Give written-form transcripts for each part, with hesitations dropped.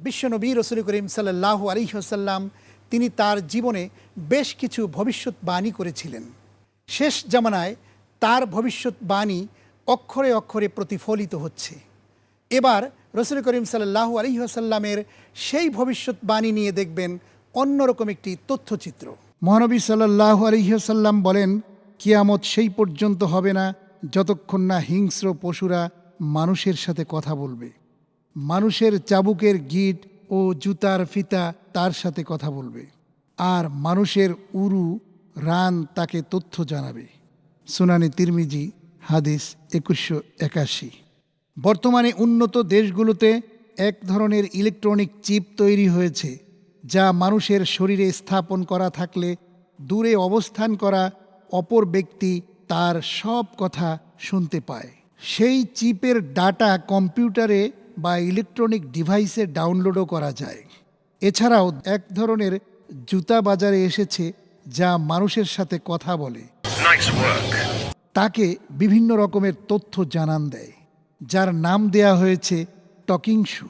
বিশ্বনবী রাসূল করিম সাল্লাল্লাহু আলাইহি ওয়াসাল্লাম তিনি তার জীবনে বেশ কিছু ভবিষ্যৎবাণী করেছিলেন। শেষ জামানায় তার ভবিষ্যৎবাণী অক্ষরে অক্ষরে প্রতিফলিত হচ্ছে। এবার রাসূল করিম সাল্লাল্লাহু আলাইহি ওয়াসাল্লামের সেই ভবিষ্যৎবাণী নিয়ে দেখবেন অন্যরকম একটি তথ্যচিত্র। মহানবী সাল্লাল্লাহু আলাইহি ওয়াসাল্লাম বলেন, কিয়ামত সেই পর্যন্ত হবে না যতক্ষণ না হিংস্র পশুরা মানুষের সাথে কথা বলবে। মানুষের চাবুকের গিঁট ও জুতার ফিতা তার সাথে কথা বলবে, আর মানুষের উরু রান তাকে তথ্য জানাবে। সুনানে তিরমিজি হাদিস 2181। বর্তমানে উন্নত দেশগুলোতে এক ধরনের ইলেকট্রনিক চিপ তৈরি হয়েছে, যা মানুষের শরীরে স্থাপন করা থাকলে দূরে অবস্থান করা অপর ব্যক্তি তার সব কথা শুনতে পায়। সেই চিপের ডাটা কম্পিউটারে বা ইলেকট্রনিক ডিভাইসে ডাউনলোডও করা যায়। এছাড়াও এক ধরনের জুতা বাজারে এসেছে যা মানুষের সাথে কথা বলে, তাকে বিভিন্ন রকমের তথ্য জানান দেয়, যার নাম দেয়া হয়েছে টকিং শু।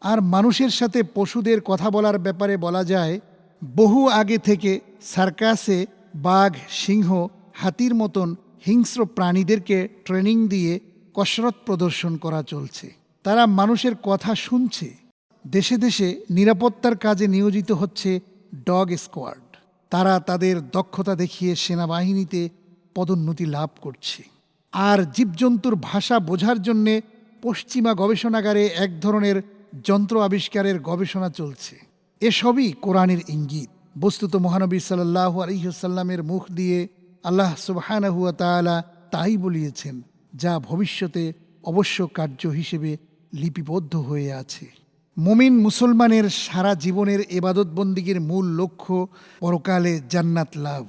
আর মানুষের সাথে পশুদের কথা বলার ব্যাপারে বলা যায়, বহু আগে থেকে সার্কাসে বাঘ, সিংহ, হাতির মতন হিংস্র প্রাণীদেরকে ট্রেনিং দিয়ে কসরত প্রদর্শন করা চলছে। তারা মানুষের কথা শুনছে। দেশে দেশে নিরাপত্তার কাজে নিয়োজিত হচ্ছে ডগ স্কোয়াড। তারা তাদের দক্ষতা দেখিয়ে সেনাবাহিনীতে পদোন্নতি লাভ করছে। আর জীবজন্তুর ভাষা বোঝার জন্যে পশ্চিমা গবেষণাগারে এক ধরনের যন্ত্র আবিষ্কারের গবেষণা চলছে। এসবই কোরআনের ইঙ্গিত। বস্তুত মহানবী সাল্লাল্লাহু আলাইহি ওয়াসাল্লামের মুখ দিয়ে আল্লাহ সুবহানাহু ওয়া তাআলা তাই বলিয়েছেন, যা ভবিষ্যতে অবশ্য কার্য হিসেবে লিপিবদ্ধ হয়ে আছে। মুমিন মুসলমানের সারা জীবনের ইবাদত বন্দিগির মূল লক্ষ্য পরকালে জান্নাত লাভ।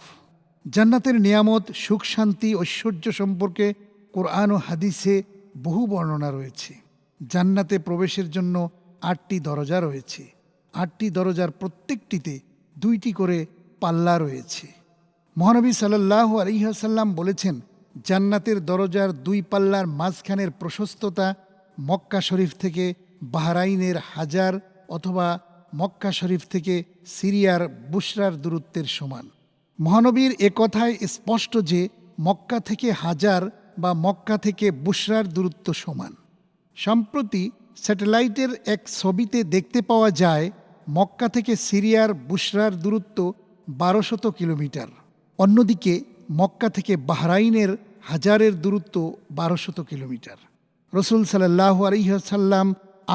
জান্নাতের নিয়ামত, সুখ, শান্তি, ঐশ্বর্য সম্পর্কে কোরআন ও হাদিসে বহু বর্ণনা রয়েছে। জান্নাতে প্রবেশের জন্য 8টি দরজা রয়েছে। 8টি দরজার প্রত্যেকটিতে 2টি করে পাল্লা রয়েছে। মহানবী সাল্লাল্লাহু আলাইহি ওয়াসাল্লাম বলেছেন, জান্নাতের দরজার 2 পাল্লার মাঝখানের প্রশস্ততা মক্কা শরীফ থেকে বাহরাইনের হাজার অথবা মক্কা শরীফ থেকে সিরিয়ার বুশরার দূরত্বের সমান। মহানবীর এ কথায় স্পষ্ট যে মক্কা থেকে হাজার বা মক্কা থেকে বুশরার দূরত্ব সমান। সম্প্রতি স্যাটেলাইটের এক ছবিতে দেখতে পাওয়া যায় মক্কা থেকে সিরিয়ার বুশরার দূরত্ব 1200 কিলোমিটার। অন্যদিকে মক্কা থেকে বাহরাইনের হাজারের দূরত্ব 1200 কিলোমিটার। রাসূল সাল্লাল্লাহু আলাইহি ওয়াসাল্লাম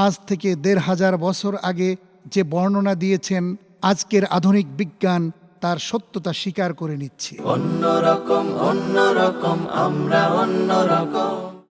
আজ থেকে 1500 বছর আগে যে বর্ণনা দিয়েছেন, আজকের আধুনিক বিজ্ঞান তার সত্যতা স্বীকার করে নিচ্ছে। অন্যরকম আমরা অন্যরকম।